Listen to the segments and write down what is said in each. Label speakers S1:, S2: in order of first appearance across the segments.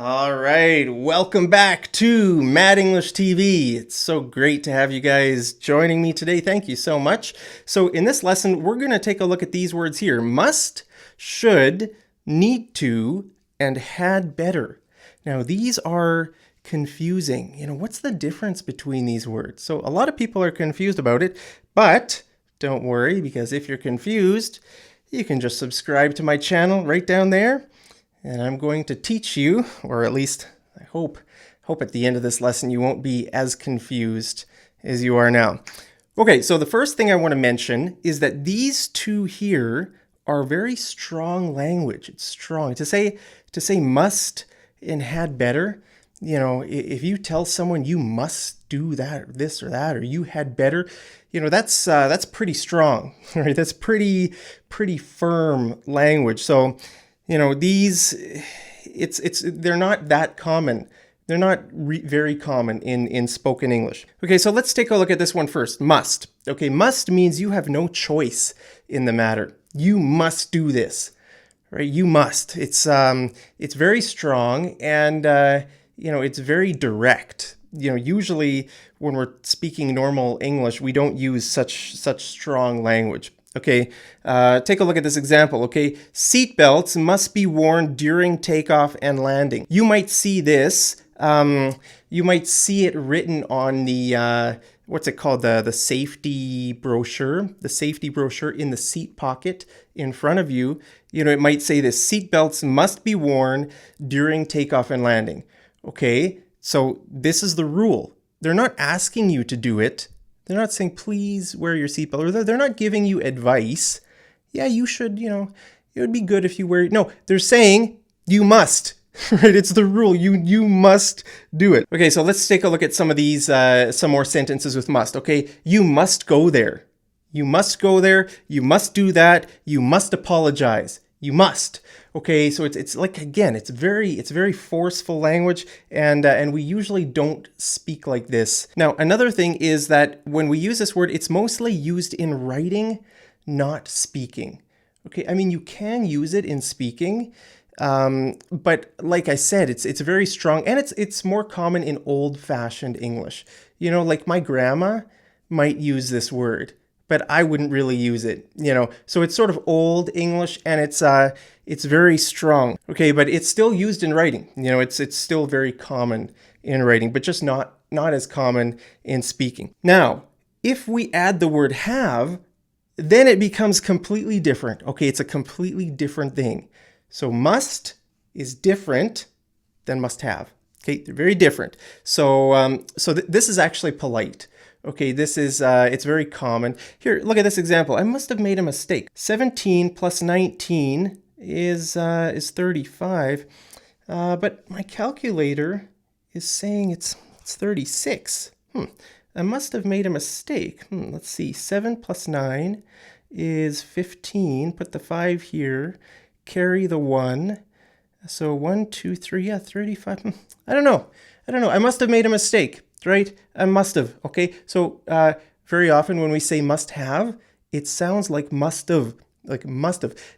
S1: All right, welcome back to Mad English TV. It's so great to have you guys joining me today. Thank you so much. So in this lesson, we're going to take a look at these words here. Must, should, need to, and had better. Now these are confusing. What's the difference between these words? So a lot of people are confused about it, but don't worry, because if you're confused, you can just subscribe to my channel right down there. And I'm going to teach you, or at least I hope at the end of this lesson you won't be as confused as you are now. Okay, so the first thing I want to mention is that these two here are very strong language. It's strong. To say must and had better, if you tell someone you must do that or this or that, or you had better, that's pretty strong, right? That's pretty firm language. So these, they're not that common. They're not very common in spoken English. Okay, so let's take a look at this one first. Must. Okay, must means you have no choice in the matter. You must do this, right? You must. It's very strong and it's very direct. Usually when we're speaking normal English, we don't use such strong language. Okay, take a look at this example. Okay, seatbelts must be worn during takeoff and landing. You might see this. You might see it written on the what's it called? The safety brochure. The safety brochure in the seat pocket in front of you. It might say this: seatbelts must be worn during takeoff and landing. Okay, so this is the rule. They're not asking you to do it. They're not saying, please wear your seatbelt, or they're not giving you advice. Yeah, you should, it would be good if you wear it. No, they're saying you must, right? It's the rule. You must do it. Okay, so let's take a look at some of these, some more sentences with must. Okay, you must go there. You must go there. You must do that. You must apologize. You must. Okay, so it's like, again, it's very forceful language, and we usually don't speak like this. Now, another thing is that when we use this word, it's mostly used in writing, not speaking. Okay, I mean, you can use it in speaking, but like I said, it's very strong, and it's more common in old-fashioned English. Like my grandma might use this word, but I wouldn't really use it, So it's sort of old English, and it's very strong. Okay, but it's still used in writing. It's still very common in writing, but just not as common in speaking. Now, if we add the word have, then it becomes completely different. Okay, it's a completely different thing. So must is different than must have. Okay, they're very different. So this is actually polite. Okay, this is, it's very common. Here, look at this example. I must have made a mistake. 17 plus 19 is 35, but my calculator is saying it's 36. I must have made a mistake. Let's see, 7 plus 9 is 15. Put the 5 here, carry the 1. So 1, 2, 3, yeah, 35. I don't know. I must have made a mistake. Right? I must have. Okay. So very often when we say must have, it sounds like must have,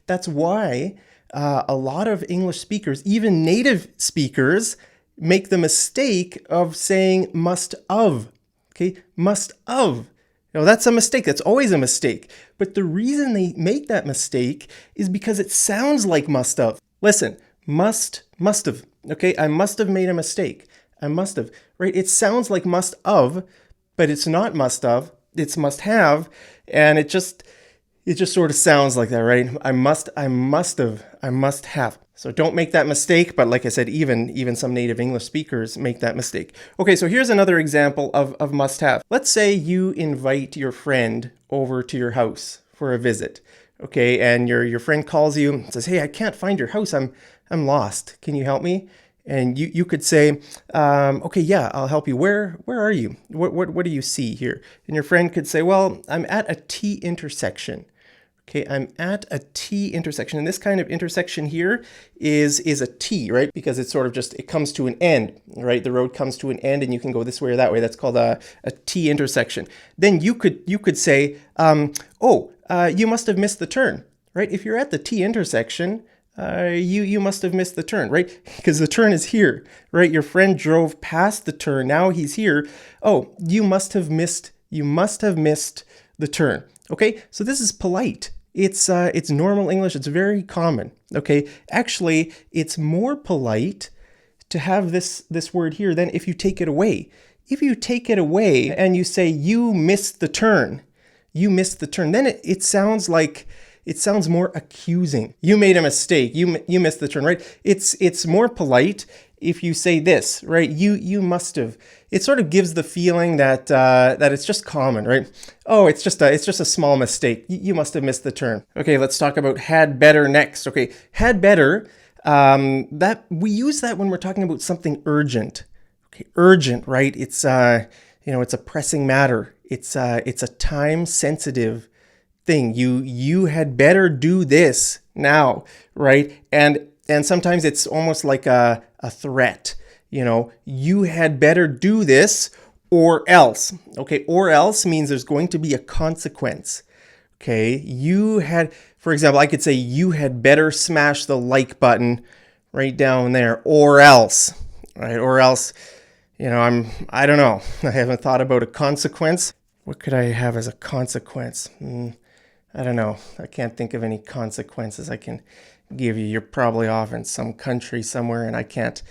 S1: That's why a lot of English speakers, even native speakers, make the mistake of saying must of. Okay. Must of. That's a mistake. That's always a mistake. But the reason they make that mistake is because it sounds like must have. Listen, must have. Okay. I must have made a mistake. I must have, right? It sounds like must of, but it's not must of, it's must have, and it just sort of sounds like that, right? I must have. So don't make that mistake, but like I said, even some native English speakers make that mistake. Okay, so here's another example of must have. Let's say you invite your friend over to your house for a visit. Okay, and your friend calls you and says, "Hey, I can't find your house. I'm lost. Can you help me?" And you could say, okay, yeah, I'll help you. Where are you? What do you see here? And your friend could say, well, I'm at a T intersection. Okay, I'm at a T intersection. And this kind of intersection here is a T, right? Because it's sort of just, it comes to an end, right? The road comes to an end and you can go this way or that way. That's called a T intersection. Then you could say, you must have missed the turn, right? If you're at the T intersection, you must have missed the turn, right? Because the turn is here, right? Your friend drove past the turn. Now he's here. Oh, you must have missed the turn. Okay, so this is polite. It's normal English. It's very common. Okay, actually, it's more polite to have this word here than if you take it away. If you take it away and you say you missed the turn, then it sounds like it sounds more accusing. You made a mistake. You missed the turn, right? It's more polite if you say this, right? You must have. It sort of gives the feeling that that it's just common, right? Oh, it's just a small mistake. You must have missed the turn. Okay, let's talk about had better next. Okay, had better. That we use that when we're talking about something urgent. Okay, urgent, right? It's it's a pressing matter. It's a time sensitive thing. You had better do this now, right? And sometimes it's almost like a threat. You had better do this or else. Okay, or else means there's going to be a consequence. Okay, for example, I could say you had better smash the like button right down there, or else, right? Or else, I don't know. I haven't thought about a consequence. What could I have as a consequence? I don't know. I can't think of any consequences I can give you. You're probably off in some country somewhere, and I can't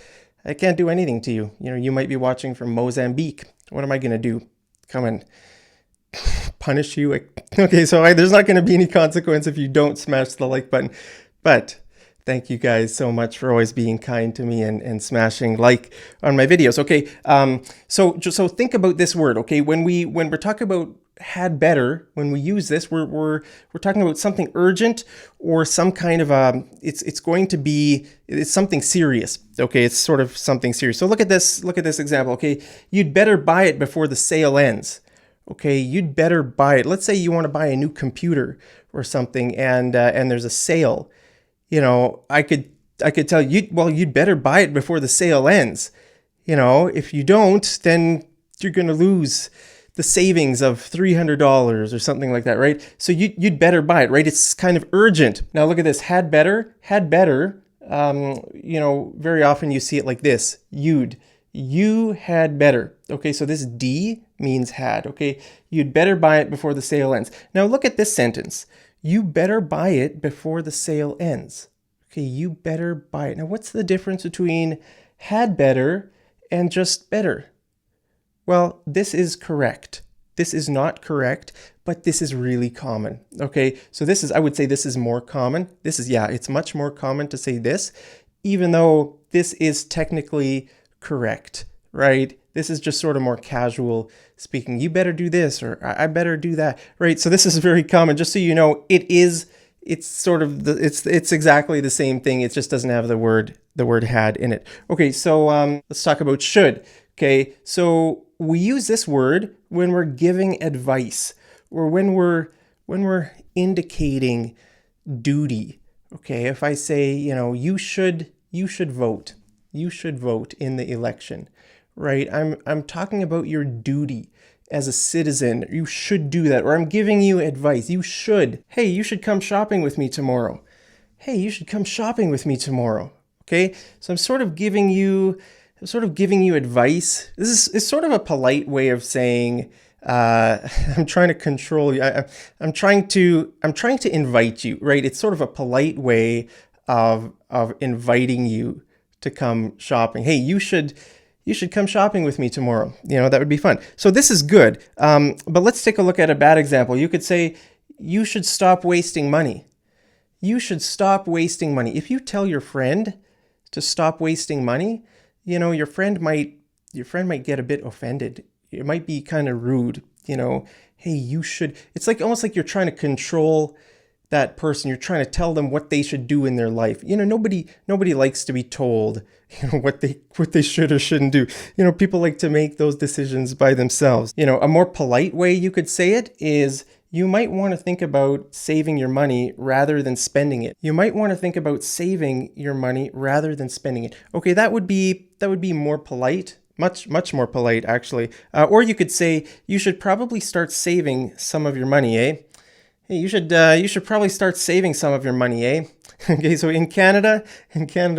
S1: do anything to you. You might be watching from Mozambique. What am I going to do? Come and punish you? Okay, so there's not going to be any consequence if you don't smash the like button. But thank you guys so much for always being kind to me and smashing like on my videos. Okay, so think about this word. Okay, when we're talking about had better, when we use this, we're talking about something urgent or some kind of it's something serious. Okay, it's sort of something serious. So look at this example. Okay, you'd better buy it before the sale ends. Okay, you'd better buy it. Let's say you want to buy a new computer or something, and there's a sale. I could tell you, well, you'd better buy it before the sale ends. If you don't, then you're going to lose the savings of $300 or something like that, right? So you'd better buy it, right? It's kind of urgent. Now look at this, had better. Very often you see it like this, you had better. Okay, so this D means had. Okay, you'd better buy it before the sale ends. Now look at this sentence. You better buy it before the sale ends. Okay, you better buy it. Now what's the difference between had better and just better? Well, this is correct. This is not correct, but this is really common. Okay, so I would say this is more common. It's much more common to say this, even though this is technically correct, right? This is just sort of more casual speaking. You better do this, or I better do that, right? So this is very common. Just so you know, it's exactly the same thing. It just doesn't have the word had in it. Okay, so let's talk about should. Okay, so we use this word when we're giving advice or when we're indicating duty. Okay, if I say, you should vote. You should vote in the election, right? I'm talking about your duty as a citizen. You should do that. Or I'm giving you advice. You should. Hey, you should come shopping with me tomorrow. Hey, you should come shopping with me tomorrow. Okay, so I'm sort of giving you advice. This is sort of a polite way of saying I'm trying to control you. I'm trying to invite you, right? It's sort of a polite way of inviting you to come shopping. Hey, you should come shopping with me tomorrow. That would be fun. So this is good. But let's take a look at a bad example. You could say, you should stop wasting money. You should stop wasting money. If you tell your friend to stop wasting money, your friend might get a bit offended. It might be kind of rude. Hey, you should. It's almost like you're trying to control that person. You're trying to tell them what they should do in their life. Nobody likes to be told, what they should or shouldn't do. People like to make those decisions by themselves. A more polite way you could say it is, you might want to think about saving your money rather than spending it. You might want to think about saving your money rather than spending it. Okay, that would be more polite. Much more polite, actually. Or you could say, you should probably start saving some of your money, eh? Hey, you should probably start saving some of your money, eh? Okay, so in Canada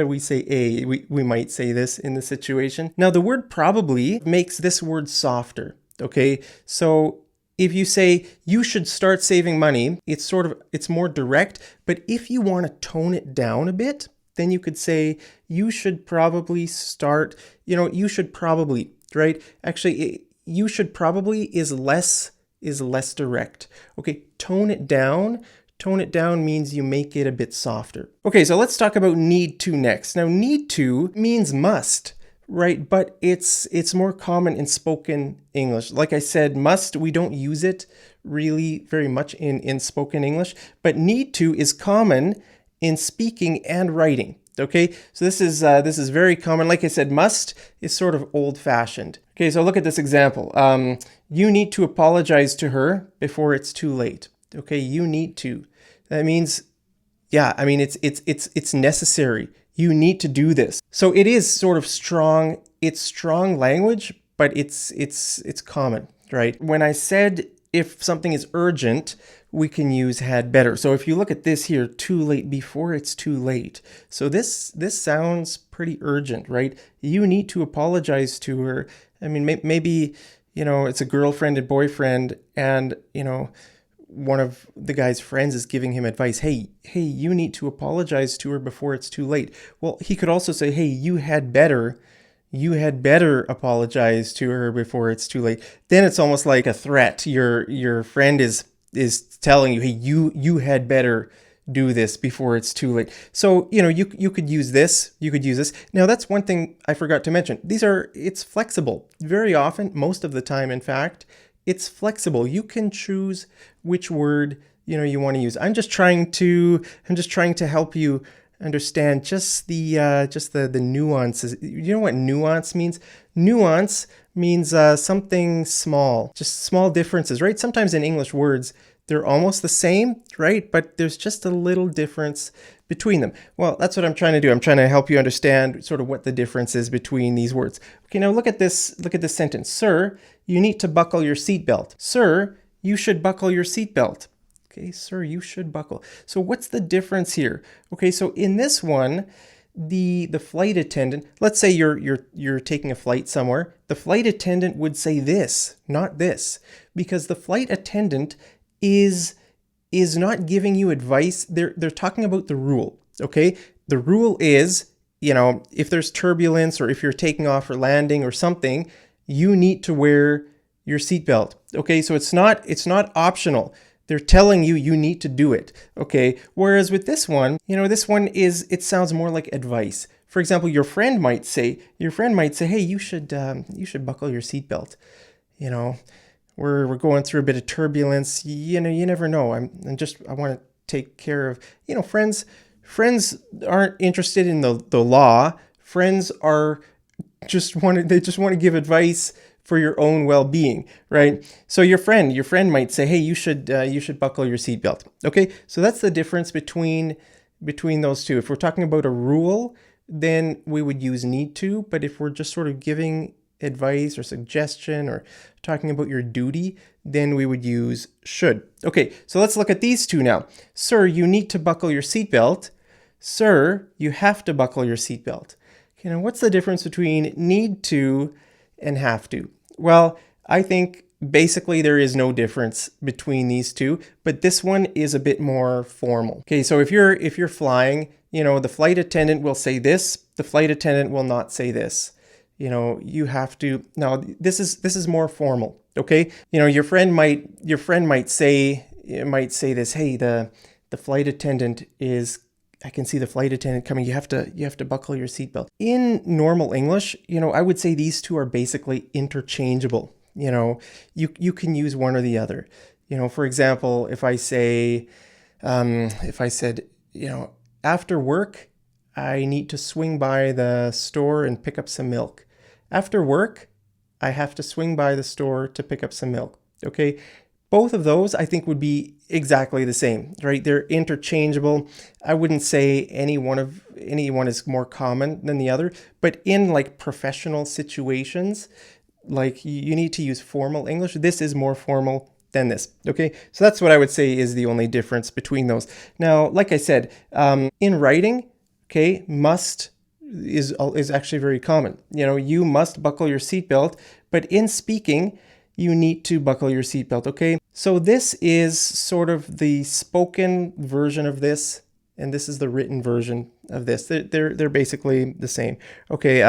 S1: we say a. We might say this in this situation. Now the word probably makes this word softer. Okay, so if you say you should start saving money, it's more direct. But if you want to tone it down a bit, then you could say you should probably start. You should probably, right? Actually, you should probably is less direct. Okay, tone it down. Tone it down means you make it a bit softer. Okay, so let's talk about need to next. Now, need to means must, right? But it's more common in spoken English. Like I said, must, we don't use it really very much in spoken English, but need to is common in speaking and writing. Okay, so this is very common. Like I said, must is sort of old-fashioned. Okay, so look at this example. You need to apologize to her before it's too late. Okay, you need to. That means, yeah, I mean it's necessary. You need to do this. So it is sort of strong. It's strong language, but it's common, right? When I said if something is urgent, we can use had better. So if you look at this here, too late, before it's too late. So this sounds pretty urgent, right? You need to apologize to her. I mean, maybe, it's a girlfriend and boyfriend, and, one of the guy's friends is giving him advice. Hey, you need to apologize to her before it's too late. Well, he could also say, hey, you had better apologize to her before it's too late. Then it's almost like a threat. Your friend is telling you, hey, you had better do this before it's too late. So, you could use this. You could use this. Now, that's one thing I forgot to mention. It's flexible. Very often, most of the time, in fact, it's flexible. You can choose which word you want to use. I'm just trying to help you understand just the nuances. You know what nuance means? Nuance means something small, just small differences, right? Sometimes in English words, they're almost the same, right? But there's just a little difference between them. Well, that's what I'm trying to do. I'm trying to help you understand sort of what the difference is between these words. Okay, now look at this sentence. Sir, you need to buckle your seatbelt. Sir, you should buckle your seatbelt. Okay, sir, you should buckle. So what's the difference here? Okay, so in this one, the flight attendant, let's say you're taking a flight somewhere, the flight attendant would say this, not this, because the flight attendant is not giving you advice. They're talking about the rule. Okay, the rule is, if there's turbulence or if you're taking off or landing or something, you need to wear your seatbelt. Okay, so it's not optional. They're telling you need to do it. Okay, whereas with this one, it sounds more like advice. For example, your friend might say, hey, you should buckle your seatbelt. We're going through a bit of turbulence. You never know. I want to take care of, friends aren't interested in the law. Friends are just want to give advice for your own well-being, right? So your friend might say, hey, you should buckle your seatbelt. Okay, so that's the difference between those two. If we're talking about a rule, then we would use need to, but if we're just sort of giving advice or suggestion or talking about your duty, then we would use should. Okay, so let's look at these two now. Sir, you need to buckle your seatbelt. Sir, you have to buckle your seatbelt. Okay, now what's the difference between need to and have to? Well, I think basically there is no difference between these two, but this one is a bit more formal. Okay, so if you're flying, the flight attendant will say this, the flight attendant will not say this. You have to. Now this is more formal. Okay, your friend might say this. Hey, the flight attendant is. I can see the flight attendant coming. You have to buckle your seatbelt. In normal English, I would say these two are basically interchangeable. You can use one or the other. For example, if I said, after work, I need to swing by the store and pick up some milk. After work, I have to swing by the store to pick up some milk. Okay, both of those I think would be exactly the same, right? They're interchangeable. I wouldn't say any one is more common than the other, but in like professional situations, like you need to use formal English. This is more formal. than this. Okay, so that's what I would say is the only difference between those. Now, like I said, in writing, okay, must is actually very common. You must buckle your seatbelt, but in speaking, you need to buckle your seatbelt. Okay, so this is sort of the spoken version of this, and this is the written version of this. They're basically the same. Okay,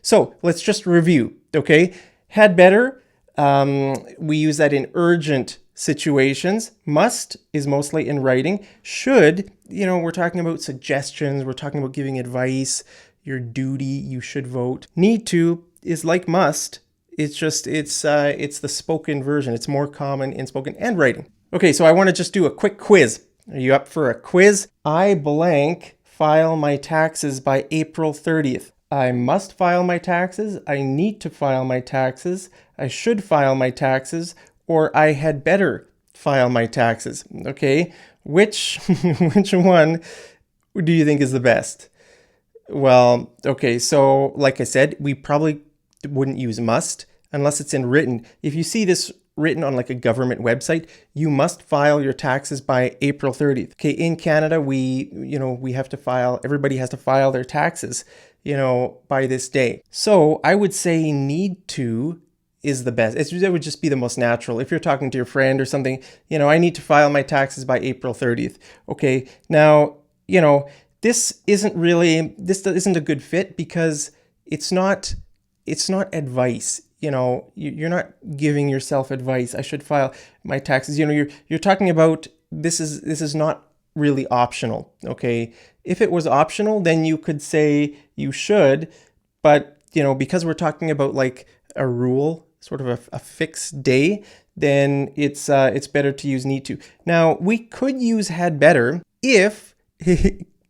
S1: so let's just review. Okay, had better. We use that in urgent situations. Must is mostly in writing. Should, we're talking about suggestions. We're talking about giving advice. Your duty, you should vote. Need to is like must. It's just, it's the spoken version. It's more common in spoken and writing. Okay, so I want to just do a quick quiz. Are you up for a quiz? I blank file my taxes by April 30th. I must file my taxes. I need to file my taxes. I should file my taxes, or I had better file my taxes. Okay, which one do you think is the best? Well, okay, so like I said, we probably wouldn't use must unless it's in written. If you see this written on like a government website, you must file your taxes by April 30th. Okay, in Canada, we have to file, everybody has to file their taxes, by this day. So I would say need to is the best. It would just be the most natural. If you're talking to your friend or something, I need to file my taxes by April 30th. Okay, now, this isn't a good fit because it's not advice. You're not giving yourself advice. I should file my taxes. You're talking about this is not really optional. Okay, if it was optional, then you could say you should, but because we're talking about like a rule, sort of a fixed day, then it's better to use need to. Now we could use had better if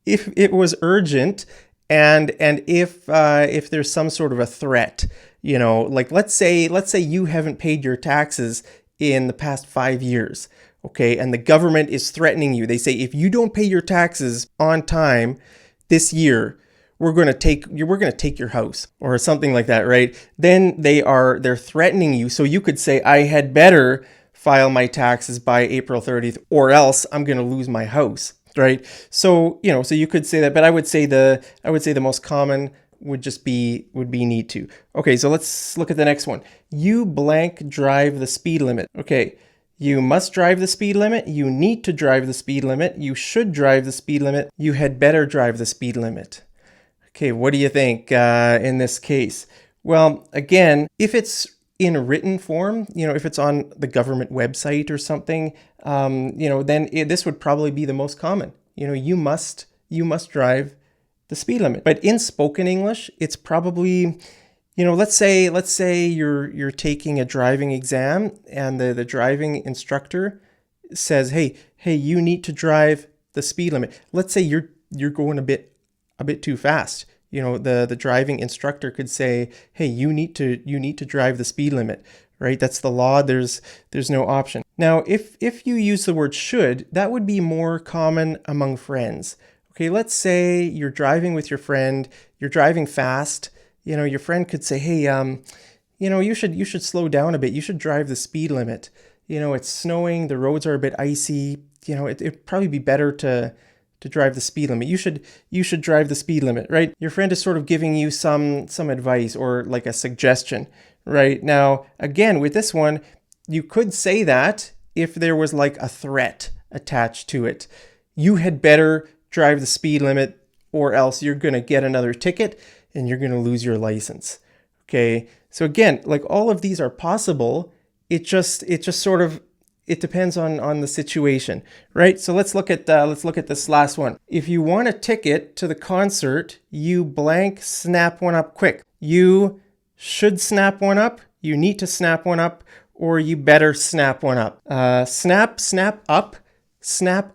S1: if it was urgent and if there's some sort of a threat. Like let's say you haven't paid your taxes in the past 5 years, okay, and the government is threatening you. They say if you don't pay your taxes on time this year, we're going to take your house or something like that, right? Then they're threatening you. So you could say I had better file my taxes by April 30th or else I'm going to lose my house, right? So, so you could say that, but I would say the most common would be need to. Okay, so let's look at the next one. You blank drive the speed limit. Okay, you must drive the speed limit. You need to drive the speed limit. You should drive the speed limit. You had better drive the speed limit. Okay, what do you think in this case? Well, again, if it's in a written form, if it's on the government website or something, then this would probably be the most common. You must drive the speed limit. But in spoken English, it's probably, let's say you're taking a driving exam and the driving instructor says, hey, you need to drive the speed limit. Let's say you're going a bit too fast. The driving instructor could say, hey, you need to drive the speed limit, right? That's the law. There's no option. Now, if you use the word should, that would be more common among friends. Okay, let's say you're driving with your friend, you're driving fast. Your friend could say, hey, you should slow down a bit. You should drive the speed limit. It's snowing, the roads are a bit icy. It'd probably be better to drive the speed limit. You should drive the speed limit, right? Your friend is sort of giving you some advice or like a suggestion, right? Now, again, with this one, you could say that if there was like a threat attached to it. You had better drive the speed limit or else you're going to get another ticket and you're going to lose your license. Okay? So again, like all of these are possible. It just sort of depends on the situation, right? So let's look at this last one. If you want a ticket to the concert, you blank snap one up quick. You should snap one up, you need to snap one up, or you better snap one up. Snap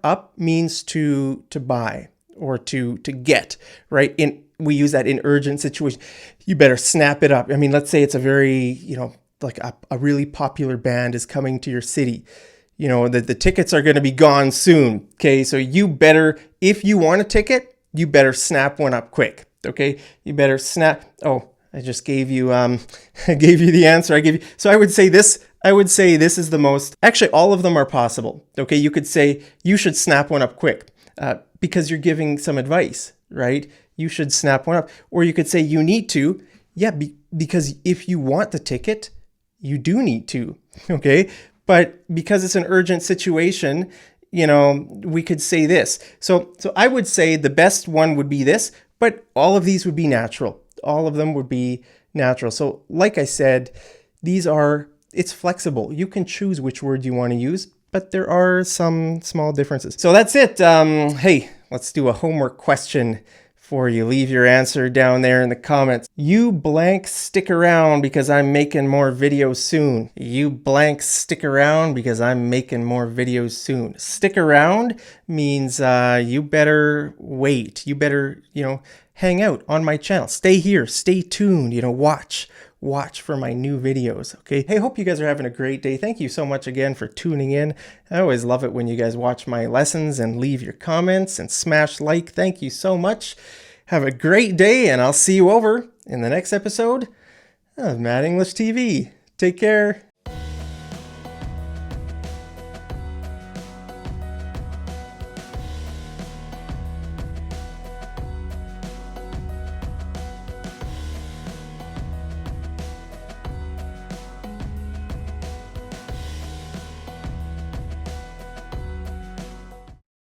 S1: up means to buy or to get, right? We use that in urgent situations. You better snap it up. I mean, let's say it's a very, like a really popular band is coming to your city. The tickets are going to be gone soon. Okay, so you better, if you want a ticket, you better snap one up quick. Okay, you better snap. Oh, I just gave you I gave you the answer. So I would say this I would say this is the most, actually all of them are possible. Okay, you could say you should snap one up quick because you're giving some advice, right? You should snap one up. Or you could say you need to, yeah, because if you want the ticket, you do need to, okay? But because it's an urgent situation, we could say this. So I would say the best one would be this, but all of these would be natural. All of them would be natural. So like I said, it's flexible. You can choose which word you want to use, but there are some small differences. So that's it. Hey, let's do a homework question for you. Leave your answer down there in the comments. You blank stick around because I'm making more videos soon. You blank stick around because I'm making more videos soon. Stick around means you better wait. You better, hang out on my channel. Stay here. Stay tuned. Watch for my new videos, okay? Hey, hope you guys are having a great day. Thank you so much again for tuning in. I always love it when you guys watch my lessons and leave your comments and smash like. Thank you so much. Have a great day, and I'll see you over in the next episode of Mad English TV. Take care.